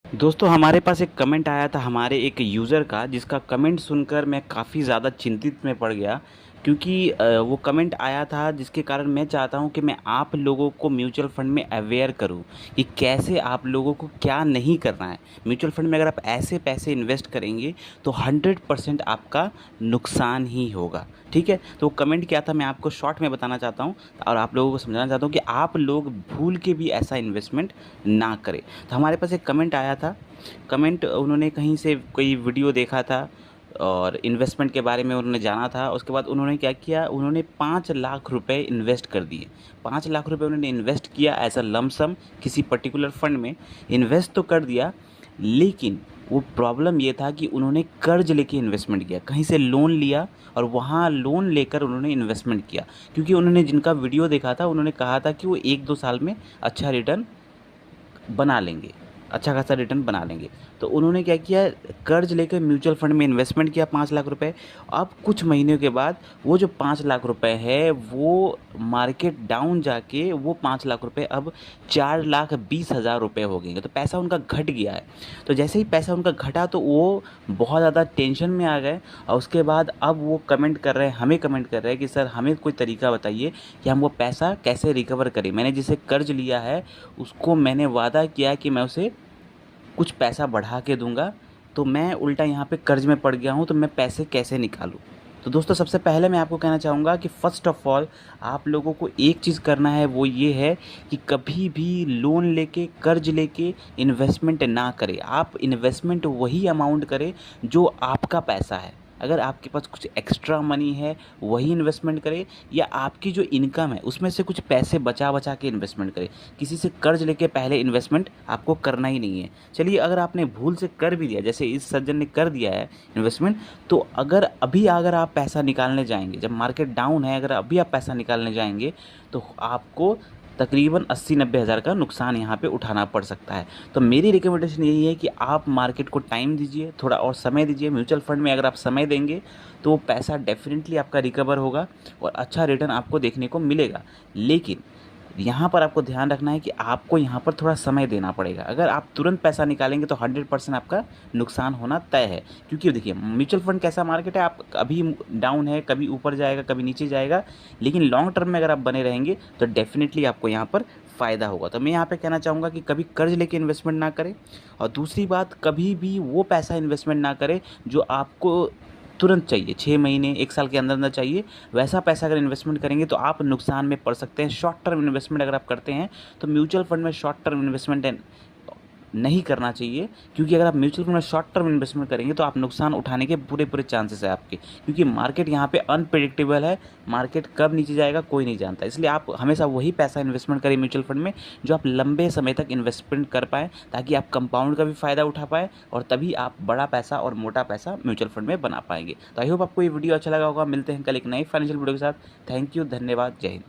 दोस्तों हमारे पास एक कमेंट आया था हमारे एक यूज़र का, जिसका कमेंट सुनकर मैं काफ़ी ज़्यादा चिंतित में पड़ गया। क्योंकि वो कमेंट आया था जिसके कारण मैं चाहता हूँ कि मैं आप लोगों को म्यूचुअल फ़ंड में अवेयर करूँ कि कैसे आप लोगों को क्या नहीं करना है। म्यूचुअल फ़ंड में अगर आप ऐसे पैसे इन्वेस्ट करेंगे तो 100% आपका नुकसान ही होगा। ठीक है? तो वो कमेंट क्या था मैं आपको शॉर्ट में बताना चाहता हूँ और आप लोगों को समझाना चाहता हूँ कि आप लोग भूल के भी ऐसा इन्वेस्टमेंट ना करें। तो हमारे पास एक कमेंट आया था। कमेंट उन्होंने कहीं से कोई वीडियो देखा था और इन्वेस्टमेंट के बारे में उन्होंने जाना था। उसके बाद उन्होंने क्या किया, उन्होंने 5 लाख रुपए इन्वेस्ट कर दिए। 5 लाख रुपए उन्होंने इन्वेस्ट किया एज़ अ लंप सम किसी पर्टिकुलर फंड में। इन्वेस्ट तो कर दिया, लेकिन वो प्रॉब्लम ये था कि उन्होंने कर्ज़ लेके इन्वेस्टमेंट किया, कहीं से लोन लिया और वहाँ लोन लेकर उन्होंने इन्वेस्टमेंट किया। क्योंकि उन्होंने जिनका वीडियो देखा था उन्होंने कहा था कि वो 1-2 साल में अच्छा रिटर्न बना लेंगे, अच्छा खासा रिटर्न बना लेंगे। तो उन्होंने क्या किया, कर्ज़ लेकर म्यूचुअल फ़ंड में इन्वेस्टमेंट किया 5 लाख रुपए। अब कुछ महीनों के बाद वो जो 5 लाख रुपए है वो मार्केट डाउन जाके वो 5 लाख रुपए अब 4,20,000 रुपए हो गए। तो पैसा उनका घट गया है। तो जैसे ही पैसा उनका घटा तो वो बहुत ज़्यादा टेंशन में आ गए और उसके बाद अब वो कमेंट कर रहे हैं, हमें कमेंट कर रहे हैं कि सर हमें कोई तरीका बताइए कि हम वो पैसा कैसे रिकवर करें। मैंने जिससे कर्ज़ लिया है उसको मैंने वादा किया कि मैं उसे कुछ पैसा बढ़ा के दूँगा, तो मैं उल्टा यहाँ पे कर्ज़ में पड़ गया हूँ, तो मैं पैसे कैसे निकालूँ? तो दोस्तों सबसे पहले मैं आपको कहना चाहूँगा कि फ़र्स्ट ऑफ़ ऑल आप लोगों को एक चीज़ करना है, वो ये है कि कभी भी लोन लेके, कर्ज़ लेके इन्वेस्टमेंट ना करें। आप इन्वेस्टमेंट वही अमाउंट करें जो आपका पैसा है। अगर आपके पास कुछ एक्स्ट्रा मनी है वही इन्वेस्टमेंट करें, या आपकी जो इनकम है उसमें से कुछ पैसे बचा-बचा के इन्वेस्टमेंट करें। किसी से कर्ज़ लेके पहले इन्वेस्टमेंट आपको करना ही नहीं है। चलिए अगर आपने भूल से कर भी दिया, जैसे इस सज्जन ने कर दिया है इन्वेस्टमेंट, तो अगर आप पैसा निकालने जाएँगे, जब मार्केट डाउन है अगर अभी आप पैसा निकालने जाएँगे, तो आपको तकरीबन 80-90 हज़ार का नुकसान यहाँ पे उठाना पड़ सकता है। तो मेरी रिकमेंडेशन यही है कि आप मार्केट को टाइम दीजिए, थोड़ा और समय दीजिए। म्यूचुअल फंड में अगर आप समय देंगे तो वो पैसा डेफ़िनिटली आपका रिकवर होगा और अच्छा रिटर्न आपको देखने को मिलेगा। लेकिन यहाँ पर आपको ध्यान रखना है कि आपको यहाँ पर थोड़ा समय देना पड़ेगा। अगर आप तुरंत पैसा निकालेंगे तो 100% आपका नुकसान होना तय है। क्योंकि देखिए म्यूचुअल फंड कैसा मार्केट है, आप कभी डाउन है, कभी ऊपर जाएगा, कभी नीचे जाएगा, लेकिन लॉन्ग टर्म में अगर आप बने रहेंगे तो डेफ़िनिटली आपको यहाँ पर फ़ायदा होगा। तो मैं यहाँ पे कहना चाहूँगा कि कभी कर्ज़ लेके इन्वेस्टमेंट ना करें, और दूसरी बात, कभी भी वो पैसा इन्वेस्टमेंट ना करें जो आपको तुरंत चाहिए, 6 महीने 1 साल के अंदर-अंदर चाहिए। वैसा पैसा अगर इन्वेस्टमेंट करेंगे तो आप नुकसान में पड़ सकते हैं। शॉर्ट टर्म इन्वेस्टमेंट अगर आप करते हैं तो म्यूचुअल फंड में शॉर्ट टर्म इन्वेस्टमेंट नहीं करना चाहिए। क्योंकि अगर आप म्यूचुअल फंड में शॉर्ट टर्म इन्वेस्टमेंट करेंगे तो आप नुकसान उठाने के पूरे-पूरे चांसेस है आपके। क्योंकि मार्केट यहाँ पे अनप्रेडिक्टेबल है, मार्केट कब नीचे जाएगा कोई नहीं जानता। इसलिए आप हमेशा वही पैसा इन्वेस्टमेंट करें म्यूचुअल फंड में जो आप लंबे समय तक इन्वेस्टमेंट कर पाएँ, ताकि आप कंपाउंड का भी फ़ायदा उठा पाएँ और तभी आप बड़ा पैसा और मोटा पैसा म्यूचुअल फंड में बना पाएँगे। तो आई होप आपको ये वीडियो अच्छा लगा होगा। मिलते हैं कल एक नई फाइनेंशियल वीडियो के साथ। थैंक यू, धन्यवाद, जय हिंद।